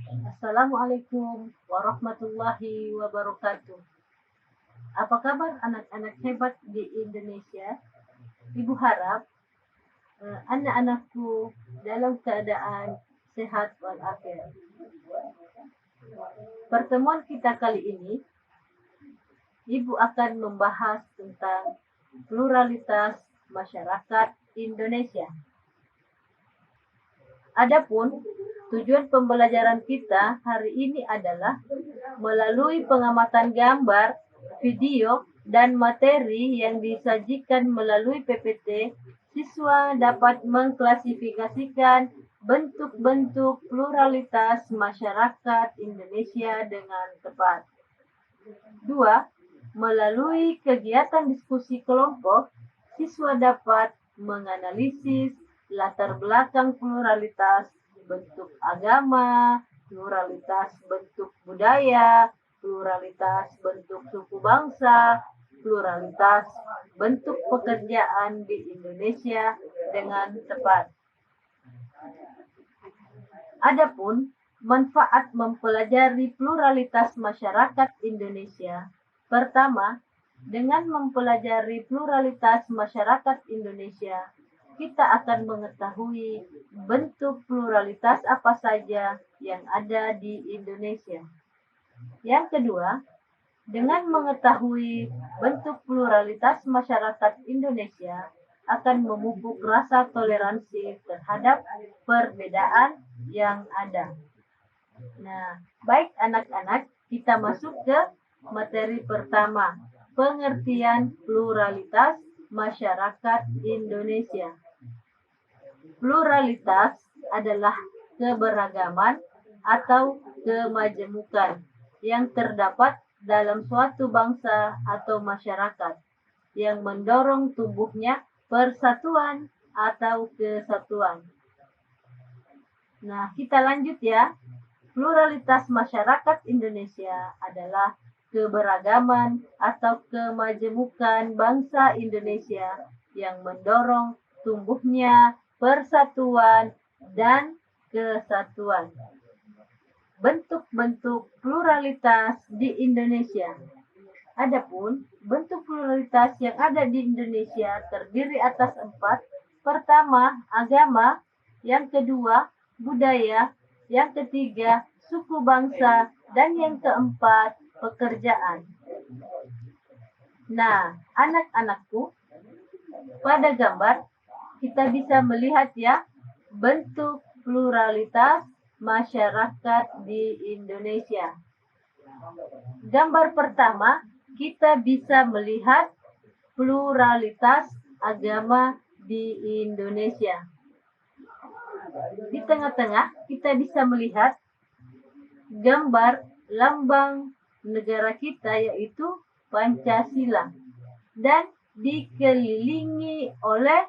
Assalamualaikum warahmatullahi wabarakatuh. Apa kabar anak-anak hebat di Indonesia? Ibu harap anak-anakku dalam keadaan sehat walafiat. Pertemuan kita kali ini, Ibu akan membahas tentang pluralitas masyarakat Indonesia. Adapun tujuan pembelajaran kita hari ini adalah melalui pengamatan gambar, video, dan materi yang disajikan melalui PPT, siswa dapat mengklasifikasikan bentuk-bentuk pluralitas masyarakat Indonesia dengan tepat. 2. Melalui kegiatan diskusi kelompok, siswa dapat menganalisis latar belakang pluralitas bentuk agama, pluralitas bentuk budaya, pluralitas bentuk suku bangsa, pluralitas bentuk pekerjaan di Indonesia dengan tepat. Adapun manfaat mempelajari pluralitas masyarakat Indonesia. Pertama, dengan mempelajari pluralitas masyarakat Indonesia, kita akan mengetahui bentuk pluralitas apa saja yang ada di Indonesia. Yang kedua, dengan mengetahui bentuk pluralitas masyarakat Indonesia akan memupuk rasa toleransi terhadap perbedaan yang ada. Nah, baik anak-anak, kita masuk ke materi pertama, pengertian pluralitas masyarakat Indonesia. Pluralitas adalah keberagaman atau kemajemukan yang terdapat dalam suatu bangsa atau masyarakat yang mendorong tumbuhnya persatuan atau kesatuan. Nah, kita lanjut ya. Pluralitas masyarakat Indonesia adalah keberagaman atau kemajemukan bangsa Indonesia yang mendorong tumbuhnya persatuan dan kesatuan. Bentuk-bentuk pluralitas di Indonesia. Adapun bentuk pluralitas yang ada di Indonesia terdiri atas 4. Pertama, agama. Yang kedua, budaya. Yang ketiga, suku bangsa. Dan yang keempat, pekerjaan. Nah, anak-anakku, pada gambar kita bisa melihat ya bentuk pluralitas masyarakat di Indonesia. Gambar pertama, kita bisa melihat pluralitas agama di Indonesia. Di tengah-tengah kita bisa melihat gambar lambang negara kita yaitu Pancasila dan dikelilingi oleh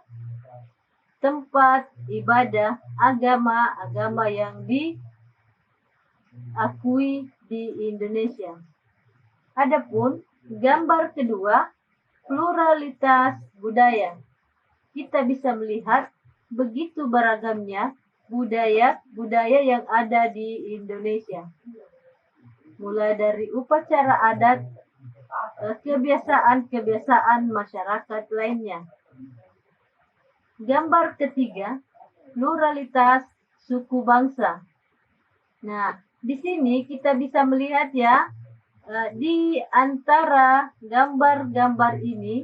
tempat ibadah agama-agama yang diakui di Indonesia. Adapun gambar kedua, pluralitas budaya. Kita bisa melihat begitu beragamnya budaya yang ada di Indonesia. Mulai dari upacara adat, kebiasaan-kebiasaan masyarakat lainnya. Gambar ketiga, pluralitas suku bangsa. Nah, di sini kita bisa melihat ya, di antara gambar-gambar ini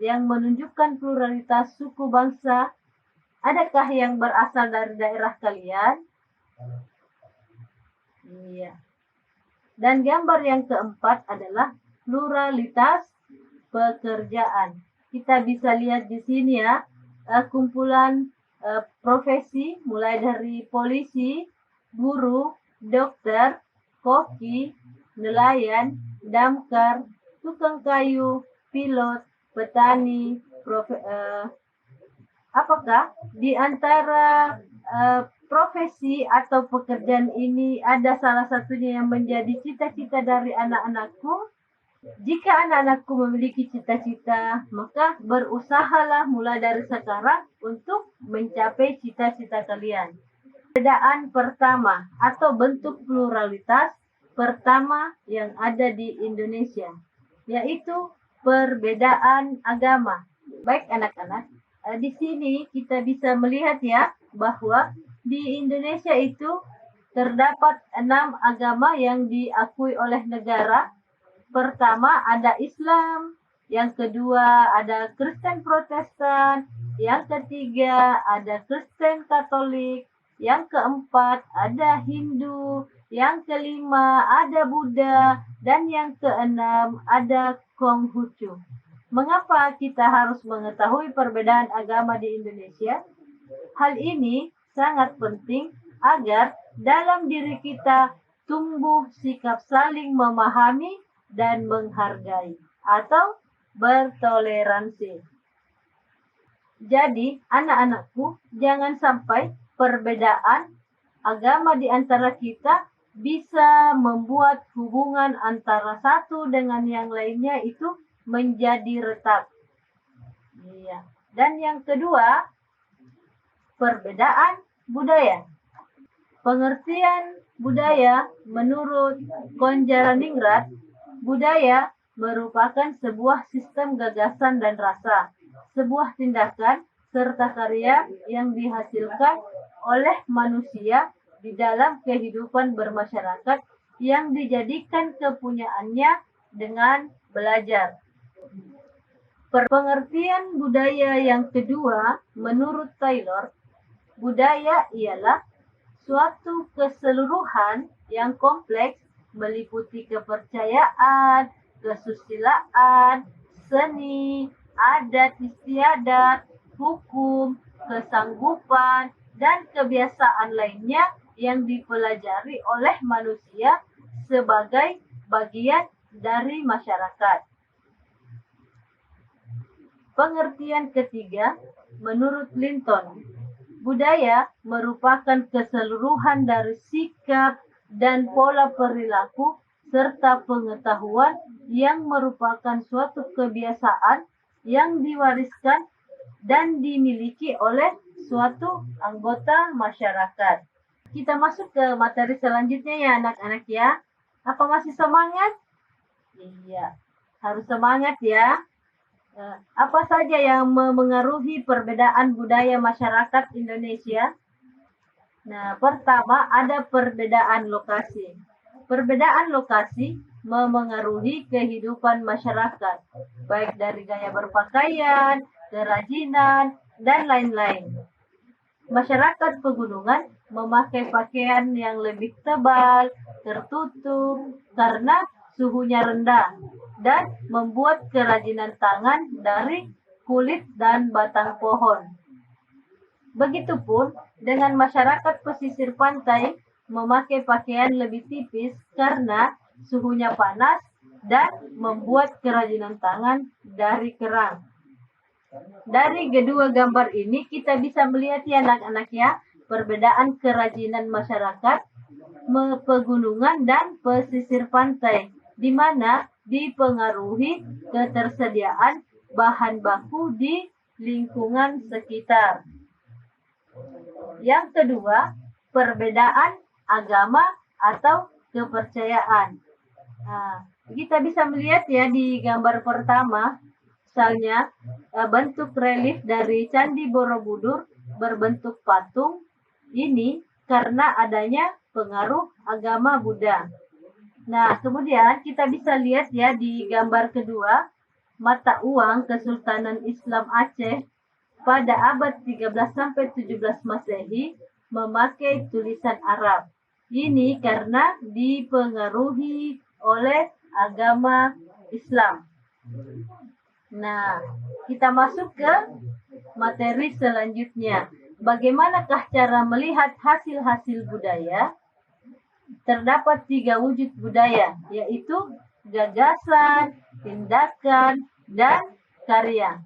yang menunjukkan pluralitas suku bangsa, adakah yang berasal dari daerah kalian? Iya. Dan gambar yang keempat adalah pluralitas pekerjaan. Kita bisa lihat di sini ya, kumpulan profesi mulai dari polisi, guru, dokter, koki, nelayan, damkar, tukang kayu, pilot, petani, apakah di antara profesi atau pekerjaan ini ada salah satunya yang menjadi cita-cita dari anak-anakku? Jika anak-anakku memiliki cita-cita, maka berusahalah mulai dari sekarang untuk mencapai cita-cita kalian. Perbedaan pertama atau bentuk pluralitas pertama yang ada di Indonesia, yaitu perbedaan agama. Baik anak-anak, di sini kita bisa melihat ya bahwa di Indonesia itu terdapat 6 agama yang diakui oleh negara. Pertama ada Islam, yang kedua ada Kristen Protestan, yang ketiga ada Kristen Katolik, yang keempat ada Hindu, yang kelima ada Buddha, dan yang keenam ada Konghucu. Mengapa kita harus mengetahui perbedaan agama di Indonesia? Hal ini sangat penting agar dalam diri kita tumbuh sikap saling memahami dan menghargai atau bertoleransi. Jadi, anak-anakku, jangan sampai perbedaan agama di antara kita bisa membuat hubungan antara satu dengan yang lainnya itu menjadi retak. Iya. Dan yang kedua, perbedaan budaya. Pengertian budaya menurut Konjaraningrat, budaya merupakan sebuah sistem gagasan dan rasa, sebuah tindakan serta karya yang dihasilkan oleh manusia di dalam kehidupan bermasyarakat yang dijadikan kepunyaannya dengan belajar. Pengertian budaya yang kedua, menurut Taylor, budaya ialah suatu keseluruhan yang kompleks meliputi kepercayaan, kesusilaan, seni, adat istiadat, hukum, kesanggupan, dan kebiasaan lainnya yang dipelajari oleh manusia sebagai bagian dari masyarakat. Pengertian ketiga, menurut Linton, budaya merupakan keseluruhan dari sikap dan pola perilaku serta pengetahuan yang merupakan suatu kebiasaan yang diwariskan dan dimiliki oleh suatu anggota masyarakat. Kita masuk ke materi selanjutnya ya anak-anak ya. Apa masih semangat? Iya, harus semangat ya. Apa saja yang memengaruhi perbedaan budaya masyarakat Indonesia? Nah, pertama ada perbedaan lokasi. Perbedaan lokasi memengaruhi kehidupan masyarakat, baik dari gaya berpakaian, kerajinan, dan lain-lain. Masyarakat pegunungan memakai pakaian yang lebih tebal, tertutup, karena suhunya rendah, dan membuat kerajinan tangan dari kulit dan batang pohon. Begitupun dengan masyarakat pesisir pantai memakai pakaian lebih tipis karena suhunya panas dan membuat kerajinan tangan dari kerang. Dari kedua gambar ini kita bisa melihat ya anak-anak ya, perbedaan kerajinan masyarakat pegunungan dan pesisir pantai, di mana dipengaruhi ketersediaan bahan baku di lingkungan sekitar. Yang kedua, perbedaan agama atau kepercayaan. Nah, kita bisa melihat ya di gambar pertama, misalnya bentuk relief dari Candi Borobudur berbentuk patung. Ini karena adanya pengaruh agama Buddha. Nah, kemudian kita bisa lihat ya di gambar kedua, mata uang Kesultanan Islam Aceh pada abad 13 sampai 17 Masehi memakai tulisan Arab. Ini karena dipengaruhi oleh agama Islam. Nah, kita masuk ke materi selanjutnya. Bagaimanakah cara melihat hasil-hasil budaya? Terdapat 3 wujud budaya, yaitu gagasan, tindakan, dan karya.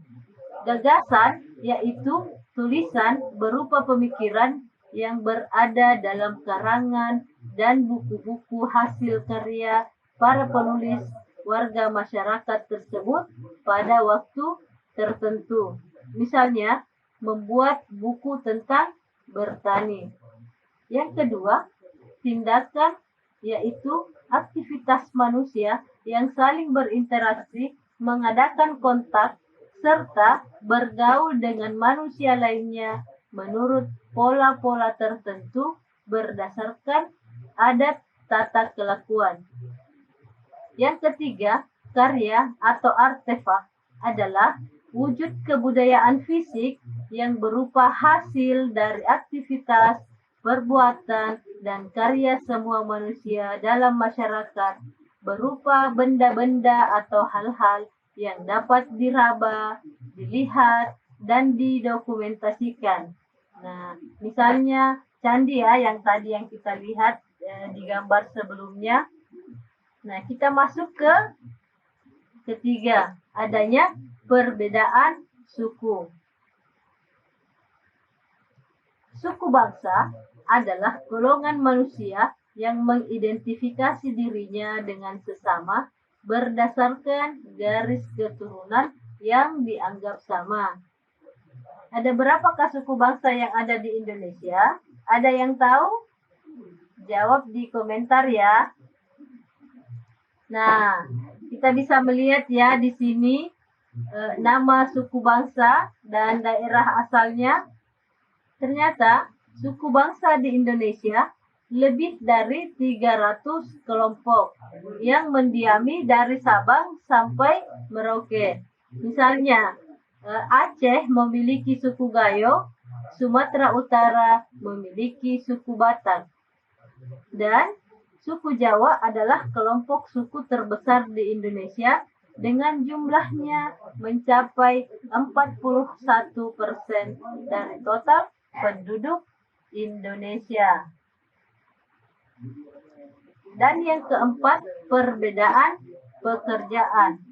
Gagasan yaitu tulisan berupa pemikiran yang berada dalam karangan dan buku-buku hasil karya para penulis warga masyarakat tersebut pada waktu tertentu. Misalnya, membuat buku tentang bertani. Yang kedua, tindakan, yaitu aktivitas manusia yang saling berinteraksi, mengadakan kontak, serta bergaul dengan manusia lainnya menurut pola-pola tertentu berdasarkan adat tata kelakuan. Yang ketiga, karya atau artefak adalah wujud kebudayaan fisik yang berupa hasil dari aktivitas, perbuatan, dan karya semua manusia dalam masyarakat berupa benda-benda atau hal-hal yang dapat diraba, dilihat, dan didokumentasikan. Nah, misalnya candi ya, yang tadi yang kita lihat di gambar sebelumnya. Nah, kita masuk ke ketiga, adanya perbedaan suku. Suku bangsa adalah golongan manusia yang mengidentifikasi dirinya dengan sesama berdasarkan garis keturunan yang dianggap sama. Ada berapakah suku bangsa yang ada di Indonesia? Ada yang tahu? Jawab di komentar ya. Nah, kita bisa melihat ya di sini nama suku bangsa dan daerah asalnya. Ternyata suku bangsa di Indonesia lebih dari 300 kelompok yang mendiami dari Sabang sampai Merauke. Misalnya, Aceh memiliki suku Gayo, Sumatera Utara memiliki suku Batak, dan suku Jawa adalah kelompok suku terbesar di Indonesia dengan jumlahnya mencapai 41% dari total penduduk Indonesia. Dan yang keempat, perbedaan pekerjaan.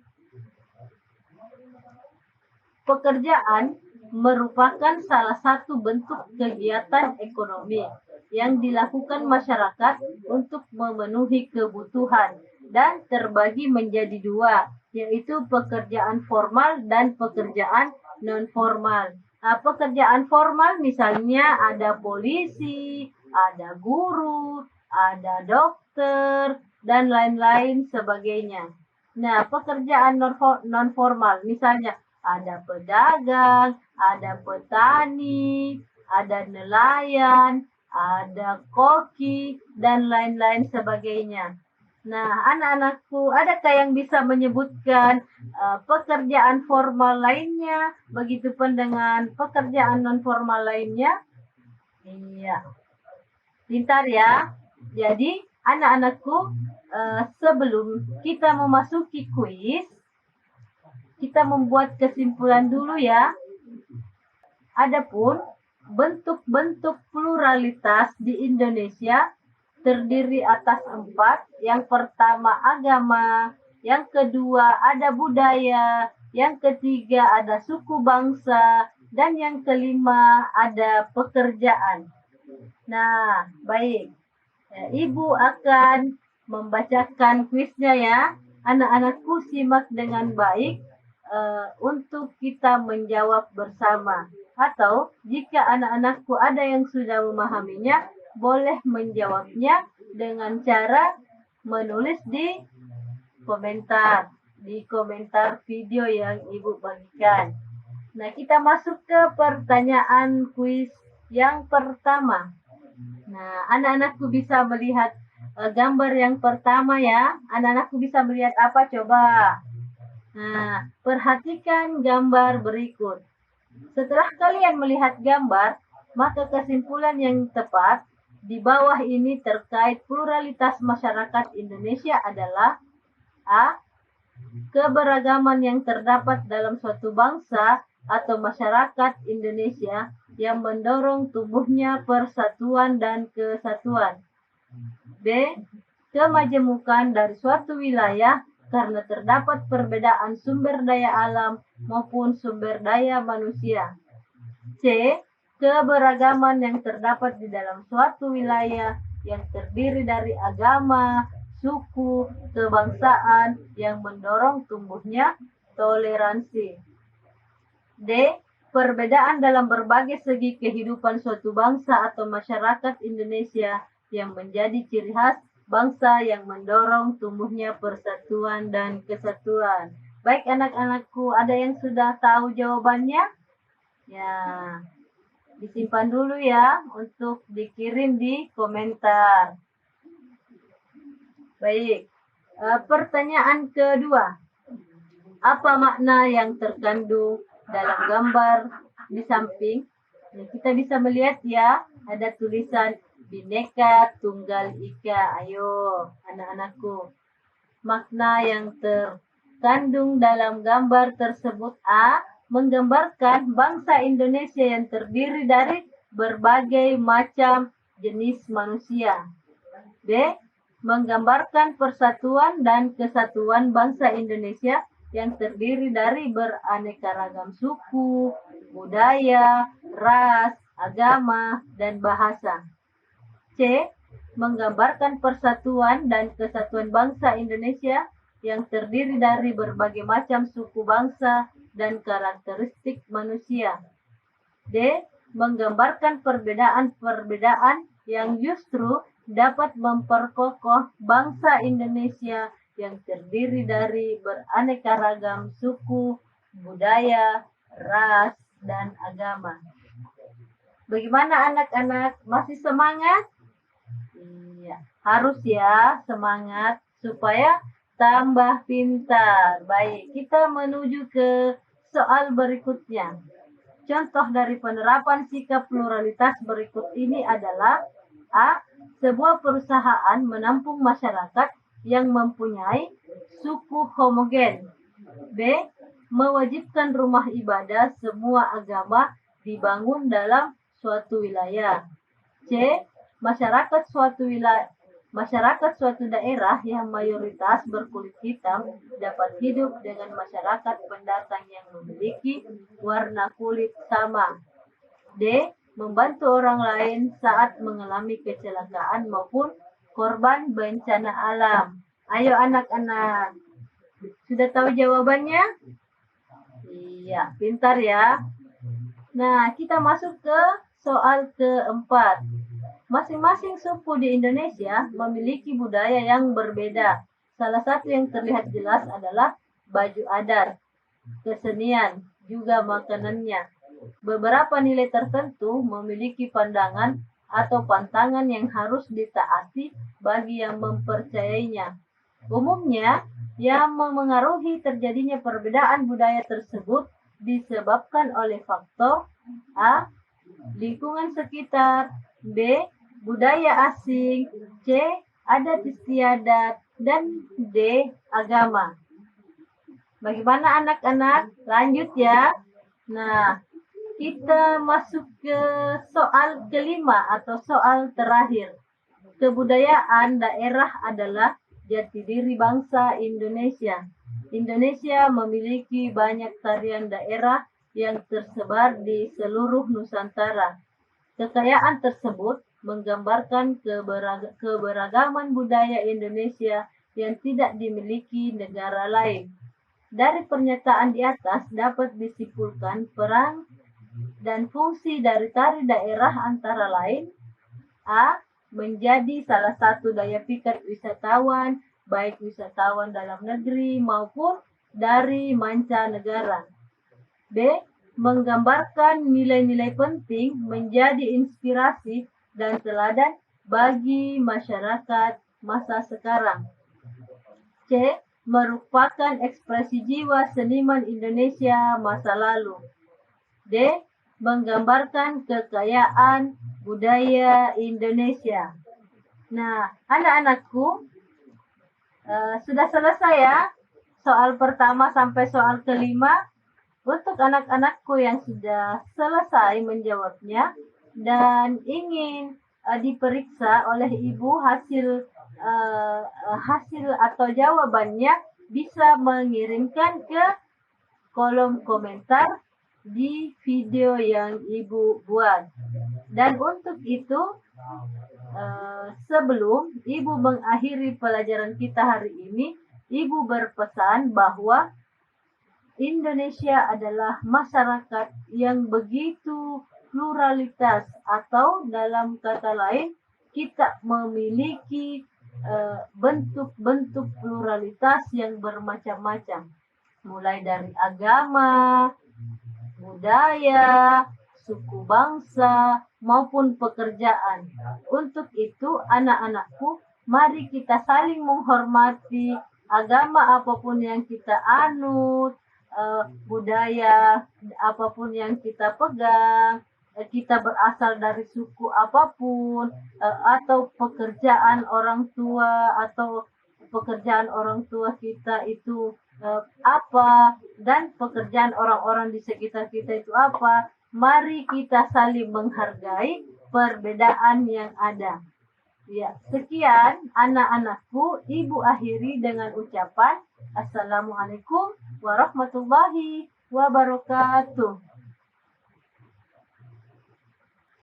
Pekerjaan merupakan salah satu bentuk kegiatan ekonomi yang dilakukan masyarakat untuk memenuhi kebutuhan dan terbagi menjadi dua, yaitu pekerjaan formal dan pekerjaan non-formal. Nah, pekerjaan formal misalnya ada polisi, ada guru, ada dokter, dan lain-lain sebagainya. Nah, pekerjaan non-formal misalnya ada pedagang, ada petani, ada nelayan, ada koki, dan lain-lain sebagainya. Nah, anak-anakku, adakah yang bisa menyebutkan pekerjaan formal lainnya, begitupun dengan pekerjaan non-formal lainnya? Iya, pintar ya. Jadi, anak-anakku, sebelum kita memasuki kuis, kita membuat kesimpulan dulu ya. Adapun bentuk-bentuk pluralitas di Indonesia terdiri atas 4. Yang pertama agama, yang kedua ada budaya, yang ketiga ada suku bangsa, dan yang kelima ada pekerjaan. Nah, baik. Ibu akan membacakan kuisnya ya. Anak-anakku simak dengan baik untuk kita menjawab bersama. Atau jika anak-anakku ada yang sudah memahaminya, boleh menjawabnya dengan cara menulis di komentar video yang Ibu bagikan. Nah, kita masuk ke pertanyaan kuis yang pertama. Nah, anak-anakku bisa melihat gambar yang pertama ya. Anak-anakku bisa melihat apa coba? Nah, perhatikan gambar berikut. Setelah kalian melihat gambar, maka kesimpulan yang tepat di bawah ini terkait pluralitas masyarakat Indonesia adalah A. Keberagaman yang terdapat dalam suatu bangsa atau masyarakat Indonesia yang mendorong tumbuhnya persatuan dan kesatuan. B. Kemajemukan dari suatu wilayah karena terdapat perbedaan sumber daya alam maupun sumber daya manusia. C. Keberagaman yang terdapat di dalam suatu wilayah yang terdiri dari agama, suku, kebangsaan yang mendorong tumbuhnya toleransi. D. perbedaan dalam berbagai segi kehidupan suatu bangsa atau masyarakat Indonesia yang menjadi ciri khas bangsa yang mendorong tumbuhnya persatuan dan kesatuan. Baik anak-anakku, ada yang sudah tahu jawabannya? Ya, disimpan dulu ya untuk dikirim di komentar. Baik, pertanyaan kedua. Apa makna yang terkandung dalam gambar di samping? Nah, kita bisa melihat ya, ada tulisan Bhinneka Tunggal Ika. Ayo, anak-anakku. Makna yang terkandung dalam gambar tersebut A. Menggambarkan bangsa Indonesia yang terdiri dari berbagai macam jenis manusia. B. Menggambarkan persatuan dan kesatuan bangsa Indonesia yang terdiri dari beraneka ragam suku, budaya, ras, agama, dan bahasa. C. Menggambarkan persatuan dan kesatuan bangsa Indonesia yang terdiri dari berbagai macam suku bangsa dan karakteristik manusia. D. Menggambarkan perbedaan-perbedaan yang justru dapat memperkokoh bangsa Indonesia yang terdiri dari beraneka ragam suku, budaya, ras, dan agama. Bagaimana anak-anak? Masih semangat? Iya, harus ya semangat supaya tambah pintar. Baik, kita menuju ke soal berikutnya. Contoh dari penerapan sikap pluralitas berikut ini adalah A. Sebuah perusahaan menampung masyarakat yang mempunyai suku homogen. B. Mewajibkan rumah ibadah semua agama dibangun dalam suatu wilayah. C. Masyarakat suatu daerah yang mayoritas berkulit hitam dapat hidup dengan masyarakat pendatang yang memiliki warna kulit sama. D. Membantu orang lain saat mengalami kecelakaan maupun korban bencana alam. Ayo anak-anak, sudah tahu jawabannya? Iya, pintar ya. Nah, kita masuk ke soal keempat. Masing-masing suku di Indonesia memiliki budaya yang berbeda. Salah satu yang terlihat jelas adalah baju adat, kesenian, juga makanannya. Beberapa nilai tertentu memiliki pandangan atau pantangan yang harus ditaati bagi yang mempercayainya. Umumnya, yang memengaruhi terjadinya perbedaan budaya tersebut disebabkan oleh faktor A. Lingkungan sekitar, B. Budaya asing, C. Adat istiadat, dan D. Agama. Bagaimana anak-anak? Lanjut ya. Nah, kita masuk ke soal kelima atau soal terakhir. Kebudayaan daerah adalah jati diri bangsa Indonesia. Indonesia memiliki banyak tarian daerah yang tersebar di seluruh Nusantara. Kekayaan tersebut menggambarkan keberagaman budaya Indonesia yang tidak dimiliki negara lain. Dari pernyataan di atas dapat disimpulkan peran dan fungsi dari tari daerah antara lain A. Menjadi salah satu daya pikat wisatawan, baik wisatawan dalam negeri maupun dari mancanegara. B. Menggambarkan nilai-nilai penting menjadi inspirasi dan teladan bagi masyarakat masa sekarang. C. Merupakan ekspresi jiwa seniman Indonesia masa lalu. D. Menggambarkan kekayaan budaya Indonesia. Nah, anak-anakku, sudah selesai ya soal pertama sampai soal kelima. Untuk anak-anakku yang sudah selesai menjawabnya dan ingin diperiksa oleh ibu hasil atau jawabannya, bisa mengirimkan ke kolom komentar di video yang ibu buat. Dan untuk itu, sebelum ibu mengakhiri pelajaran kita hari ini, ibu berpesan bahwa Indonesia adalah masyarakat yang begitu pluralitas, atau dalam kata lain, kita memiliki bentuk-bentuk pluralitas yang bermacam-macam, mulai dari agama, budaya, suku bangsa, maupun pekerjaan. Untuk itu, anak-anakku, mari kita saling menghormati agama apapun yang kita anut, budaya apapun yang kita pegang, kita berasal dari suku apapun, atau pekerjaan orang tua, atau pekerjaan orang tua kita itu apa, dan pekerjaan orang-orang di sekitar kita itu apa. Mari kita saling menghargai perbedaan yang ada. Ya, sekian anak-anakku, Ibu akhiri dengan ucapan Assalamualaikum warahmatullahi wabarakatuh.